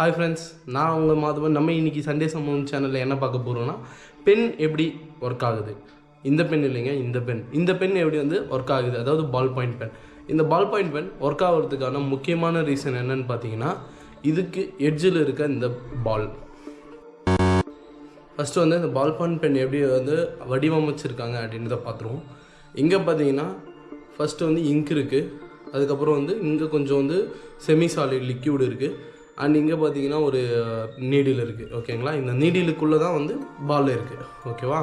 Hi friends, நான் உங்கள் மாதவன். நம்ம இன்றைக்கி சண்டே சம்பவம் சேனலில் என்ன பார்க்க போகிறோன்னா, பென் எப்படி ஒர்க் ஆகுது. இந்த பென் இல்லைங்க, இந்த பென் எப்படி ஒர்க் ஆகுது, அதாவது பால் பாயிண்ட் பென். இந்த பால் பாயிண்ட் பென் ஒர்க் ஆகிறதுக்கான முக்கியமான ரீசன் என்னன்னு பார்த்தீங்கன்னா, இதுக்கு எட்ஜில் இருக்க இந்த பால். ஃபஸ்ட்டு இந்த பால் பாயிண்ட் பென் எப்படி வடிவமைச்சிருக்காங்க அப்படின்றத பார்த்துருவோம். இங்கே பார்த்தீங்கன்னா ஃபஸ்ட்டு இங்க் இருக்குது, அதுக்கப்புறம் இங்கே கொஞ்சம் செமி சாலிட் லிக்யூட் இருக்குது, அண்ட் இங்கே பார்த்தீங்கன்னா ஒரு நீடில் இருக்குது. ஓகேங்களா, இந்த நீடிலுக்குள்ளே தான் பால் இருக்குது. ஓகேவா,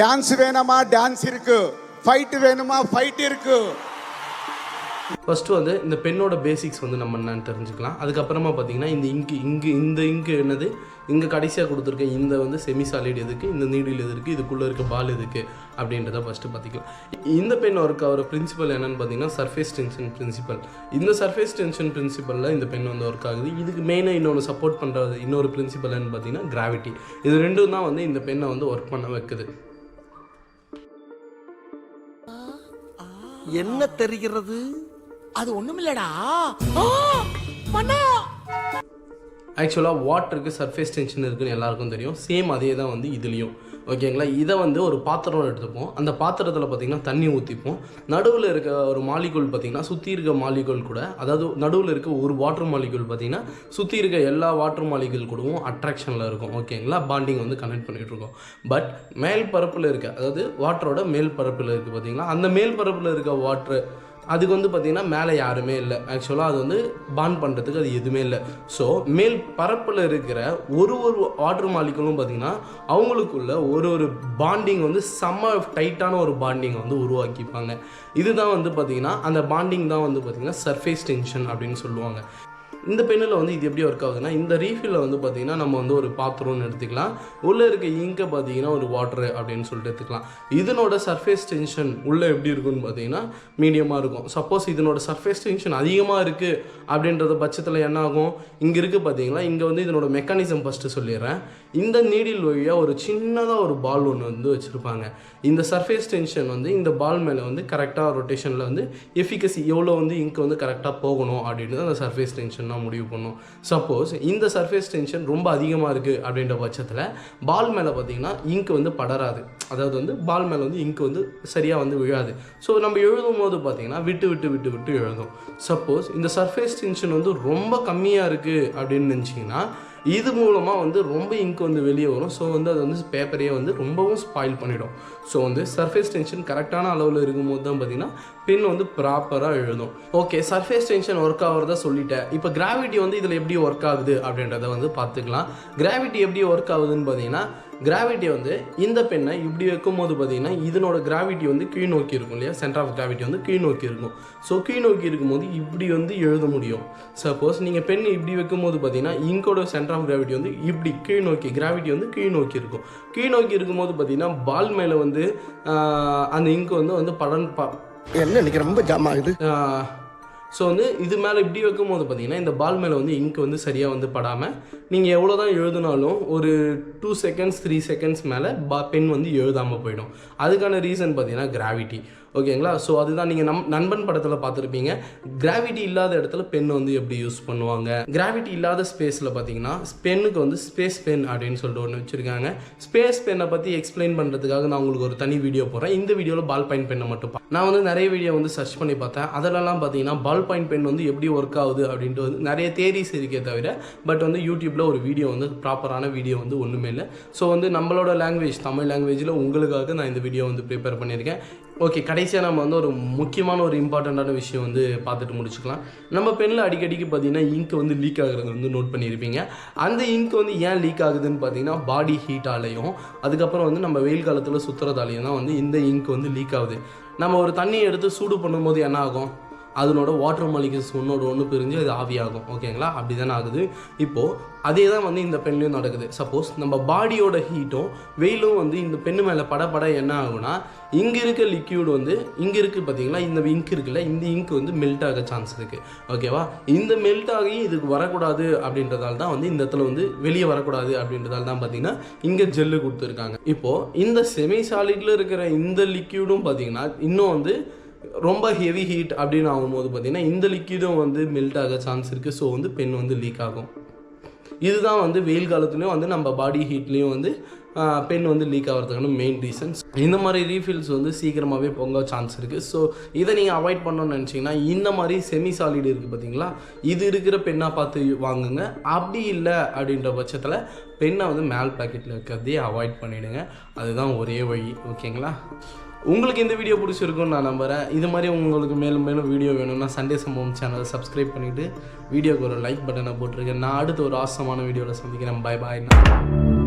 டான்ஸ் வேணுமா டான்ஸ் இருக்குது, ஃபைட் வேணுமா ஃபைட் இருக்குது. ஃபஸ்ட்டு இந்த பென்னோட பேசிக்ஸ் நம்ம என்னன்னு தெரிஞ்சுக்கலாம். அதுக்கப்புறமா பார்த்தீங்கன்னா இந்த இங்கு என்னது, இங்கே கடைசியாக கொடுத்துருக்க இந்த செமி சாலிட் எதுக்கு, இந்த நீடில் எது இருக்குது, இதுக்குள்ளே இருக்க பால் எதுக்கு அப்படின்றத ஃபஸ்ட்டு பார்த்திக்கலாம். இந்த பென் ஒர்க் ஆகிற பிரின்சிபல் என்னென்னு பார்த்தீங்கன்னா சர்ஃபேஸ் டென்ஷன் பிரின்சிபல். இந்த சர்ஃபேஸ் டென்ஷன் பிரின்சிபலில் இந்த பென் ஒர்க் ஆகுது. இதுக்கு மெயினாக இன்னொன்று சப்போர்ட் பண்ணுறது இன்னொரு பிரின்சிபல் என்னன்னு பார்த்தீங்கன்னா கிராவிட்டி. இது ரெண்டும் தான் இந்த பென்னை ஒர்க் பண்ண வைக்குது. என்ன தெரிகிறது? அது ஒண்ணுமில்லடா. ஆக்சுவலாக வாட்டருக்கு சர்ஃபேஸ் டென்ஷன் இருக்குதுன்னு எல்லாருக்கும் தெரியும். சேம் அதே தான் இதுலேயும். ஓகேங்களா, இதை ஒரு பாத்திரம் எடுத்துப்போம். அந்த பாத்திரத்தில் பார்த்திங்கன்னா தண்ணி ஊற்றிப்போம். நடுவில் இருக்க ஒரு மாலிகூல் பார்த்திங்கன்னா சுற்றி இருக்க மாலிகூல் கூட, அதாவது நடுவில் இருக்க ஒரு வாட்டர் மாலிகூல் பார்த்திங்கன்னா சுற்றி இருக்க எல்லா வாட்டர் மாலிகூல் கூடவும் அட்ராக்ஷனில் இருக்கும். ஓகேங்களா, பாண்டிங் கனெக்ட் பண்ணிகிட்டு இருக்கோம். பட் மேல் பரப்பில் இருக்க, அதாவது வாட்டரோட மேல் பரப்பில் இருக்குது பார்த்திங்களா, அந்த மேல் பரப்பில் இருக்க வாட்ரு அதுக்கு பார்த்திங்கன்னா மேலே யாருமே இல்லை. ஆக்சுவலாக அது பாண்ட் பண்ணுறதுக்கு அது எதுவுமே இல்லை. ஸோ மேல் பரப்பில் இருக்கிற ஒரு வாட்டர் மாலிகூலும் பார்த்திங்கன்னா அவங்களுக்குள்ள ஒரு பாண்டிங் செம்ம டைட்டான ஒரு பாண்டிங் உருவாக்கிப்பாங்க. இதுதான் பார்த்திங்கன்னா அந்த பாண்டிங் தான் பார்த்திங்கன்னா சர்ஃபேஸ் டென்ஷன் அப்படின்னு சொல்லுவாங்க. இந்த பெண்ணில் இது எப்படி ஒர்க் ஆகுதுன்னா, இந்த ரீஃபில்ல பார்த்திங்கன்னா நம்ம ஒரு பாத்திரம்னு எடுத்துக்கலாம். உள்ளே இருக்க இங்கை பார்த்திங்கன்னா ஒரு வாட்டரு அப்படின்னு சொல்லிட்டு எடுத்துக்கலாம். இதனோட சர்ஃபேஸ் டென்ஷன் உள்ளே எப்படி இருக்குன்னு பார்த்திங்கன்னா மீடியமாக இருக்கும். சப்போஸ் இதனோட சர்ஃபேஸ் டென்ஷன் அதிகமாக இருக்குது அப்படின்றத பட்சத்தில் என்ன ஆகும், இங்கே இருக்குது பார்த்திங்களா, இங்கே இதனோட மெக்கானிசம் ஃபஸ்ட்டு சொல்லிடுறேன். இந்த நீடில் வழியாக ஒரு சின்னதாக ஒரு பால் ஒன்று வச்சுருப்பாங்க. இந்த சர்ஃபேஸ் டென்ஷன் இந்த பால் மேலே கரெக்டாக ரொட்டேஷனில் எஃபிகசி எவ்வளோ இங்கு கரெக்டாக போகணும் அப்படின்றது அந்த சர்ஃபேஸ் டென்ஷன் முடிவு பண்ணும். சப்போஸ் இந்த சர்ஃபேஸ் டென்ஷன் ரொம்ப அதிகமாக இருக்குது அப்படின்ற பட்சத்தில் பால் மேலே பார்த்தீங்கன்னா இங்க் படராது, அதாவது பால் மேலே இங்க் சரியாக விழாது. ஸோ நம்ம எழுதும் போது பார்த்தீங்கன்னா விட்டு விட்டு விட்டு விட்டு எழுதும். சப்போஸ் இந்த சர்ஃபேஸ் டென்ஷன் ரொம்ப கம்மியாக இருக்குது அப்படின்னு நினச்சிங்கன்னா இது மூலமாக ரொம்ப இங்க் வெளியே வரும். ஸோ அது பேப்பரையே ரொம்பவும் ஸ்பாயில் பண்ணிடும். ஸோ சர்ஃபேஸ் டென்ஷன் கரெக்டான அளவில் இருக்கும்போது தான் பார்த்திங்கன்னா பென் ப்ராப்பராக எழுதும். ஓகே, சர்ஃபேஸ் டென்ஷன் ஒர்க் ஆகிறதா சொல்லிட்டேன். இப்போ கிராவிட்டி இதில் எப்படி ஒர்க் ஆகுது அப்படின்றத பார்த்துக்கலாம். கிராவிட்டி எப்படி ஒர்க் ஆகுதுன்னு பார்த்தீங்கன்னா, கிராவிட்டி இந்த பெண்ணை இப்படி வைக்கும் போது பார்த்தீங்கன்னா இதனோட கிராவிட்டி கீழ் நோக்கி இருக்கும் இல்லையா, சென்டர் ஆஃப் கிராவிட்டி கீழ் நோக்கி இருக்கும். ஸோ கீழ் நோக்கி இருக்கும்போது இப்படி எழுத முடியும். சப்போஸ் நீங்கள் பென் இப்படி வைக்கும் போது பார்த்தீங்கன்னா இங்கோட சென்டர் ஆஃப் கிராவிட்டி இப்படி கீழ் நோக்கி, கிராவிட்டி கீழ் நோக்கி இருக்கும். கீழ் நோக்கி இருக்கும்போது பார்த்தீங்கன்னா பால் மேலே அந்த இங்கு படம் என்ன இன்னைக்கு ரொம்ப ஜாம் ஆகுது. ஸோ இது மேலே இப்படி வைக்கும் போது பார்த்தீங்கன்னா இந்த பால் மேலே இங்கு சரியாக படாமல் நீங்கள் எவ்வளோ தான் எழுதினாலும் ஒரு 2 செகண்ட்ஸ் 3 செகண்ட்ஸ் மேலே பென் எழுதாமல் போயிடும். அதுக்கான ரீசன் பார்த்தீங்கன்னா கிராவிட்டி. ஓகேங்களா, ஸோ அதுதான் நீங்கள் நண்பன் படத்தில் பார்த்துருப்பீங்க. கிராவிட்டி இல்லாத இடத்துல பென் எப்படி யூஸ் பண்ணுவாங்க. கிராவிட்டி இல்லாத ஸ்பேஸில் பார்த்தீங்கன்னா பென்னுக்கு ஸ்பேஸ் பென் அப்படின்னு சொல்லிட்டு ஒன்று வச்சுருக்காங்க. ஸ்பேஸ் பென்னை பற்றி எக்ஸ்பிளைன் பண்ணுறதுக்காக நான் உங்களுக்கு ஒரு தனி வீடியோ போடுறேன். இந்த வீடியோவில் பால் பாயிண்ட் பென்னை மட்டும் நான் நிறைய வீடியோ சர்ச் பண்ணி பார்த்தேன். அதிலலாம் பார்த்தீங்கன்னா பால் பாயிண்ட் பென் எப்படி ஒர்க் ஆகுது அப்படின்ட்டு நிறைய தேரிஸ் இருக்கே தவிர, பட் யூடியூப்பில் ஒரு வீடியோ ப்ராப்பரான வீடியோ ஒன்றுமே இல்லை. ஸோ நம்மளோட லாங்குவேஜ் தமிழ் லாங்குவேஜில் உங்களுக்காக நான் இந்த வீடியோ ப்ரிப்பேர் பண்ணியிருக்கேன். ஓகே, கடைசியாக நம்ம ஒரு முக்கியமான ஒரு இம்பார்ட்டண்ட்டான விஷயம் பார்த்துட்டு முடிச்சுக்கலாம். நம்ம பெண்ணில் அடிக்கடிக்கு பார்த்தீங்கன்னா இங்க் லீக் ஆகுறது நோட் பண்ணியிருப்பீங்க. அந்த இங்க் ஏன் லீக் ஆகுதுன்னு பார்த்தீங்கன்னா பாடி ஹீட்டாலையும் அதுக்கப்புறம் நம்ம வெயில் காலத்தில் சுற்றுறதாலையும் தான் இந்த இங்க் லீக் ஆகுது. நம்ம ஒரு தண்ணியை எடுத்து சூடு பண்ணும்போது என்ன ஆகும், அதனோட வாட்டர் மாலிகூல்ஸ் ஒன்று பிரிஞ்சு அது ஆவியாகும். ஓகேங்களா, அப்படி தானே ஆகுது. இப்போது அதே தான் இந்த பென்லையும் நடக்குது. சப்போஸ் நம்ம பாடியோட ஹீட்டும் வெயிலும் இந்த பெண்ணு மேலே பட என்ன ஆகுனா, இங்கே இருக்க லிக்யூட் இங்கே இருக்குது பார்த்தீங்களா, இந்த இங்க் இருக்குல்ல, இந்த இங்க் மெல்ட் ஆக சான்ஸ் இருக்குது. ஓகேவா, இந்த மெல்ட் ஆகி இதுக்கு வரக்கூடாது அப்படின்றதால தான் இந்த இடத்துல வெளியே வரக்கூடாது அப்படின்றதால தான் பார்த்தீங்கன்னா இங்கே ஜெல்லு கொடுத்துருக்காங்க. இப்போது இந்த செமி சாலிடில் இருக்கிற இந்த லிக்யூடும் பார்த்தீங்கன்னா இன்னும் ரொம்ப ஹெவி ஹீட் அப்படின்னு ஆகும்போது பார்த்திங்கன்னா இந்த லிக்விடும் வந்து மெல்ட் ஆக சான்ஸ் இருக்குது. ஸோ வந்து பென் வந்து லீக் ஆகும். இதுதான் வந்து வெயில் காலத்துலேயும் வந்து நம்ம பாடி ஹீட்லேயும் வந்து பென் வந்து லீக் ஆகிறதுக்கான மெயின் ரீசன்ஸ். இந்த மாதிரி ரீஃபில்ஸ் வந்து சீக்கிரமாகவே பொங்க சான்ஸ் இருக்குது. ஸோ இதை நீங்கள் அவாய்ட் பண்ணணும்னு நினச்சிங்கன்னா இந்த மாதிரி செமி சாலிட் இருக்குது பார்த்தீங்களா, இது இருக்கிற பெண்ணாக பார்த்து வாங்குங்க. அப்படி இல்லை அப்படின்ற பட்சத்தில் பெண்ணை வந்து மேல் பேக்கெட்டில் இருக்கிறதே அவாய்ட் பண்ணிவிடுங்க. அதுதான் ஒரே வழி. ஓகேங்களா? உங்களுக்கு இந்த வீடியோ பிடிச்சிருக்குன்னு நான் நம்புகிறேன். இது மாதிரி உங்களுக்கு மேலும் மேலும் வீடியோ வேணும்னா சண்டே சம்பவம் சேனலை சப்ஸ்கிரைப் பண்ணிவிட்டு வீடியோக்கு ஒரு லைக் பட்டனை போட்டிருக்கேன். நான் அடுத்த ஒரு ஆசமான வீடியோவில் சந்திக்கிறேன். பாய் பாய்.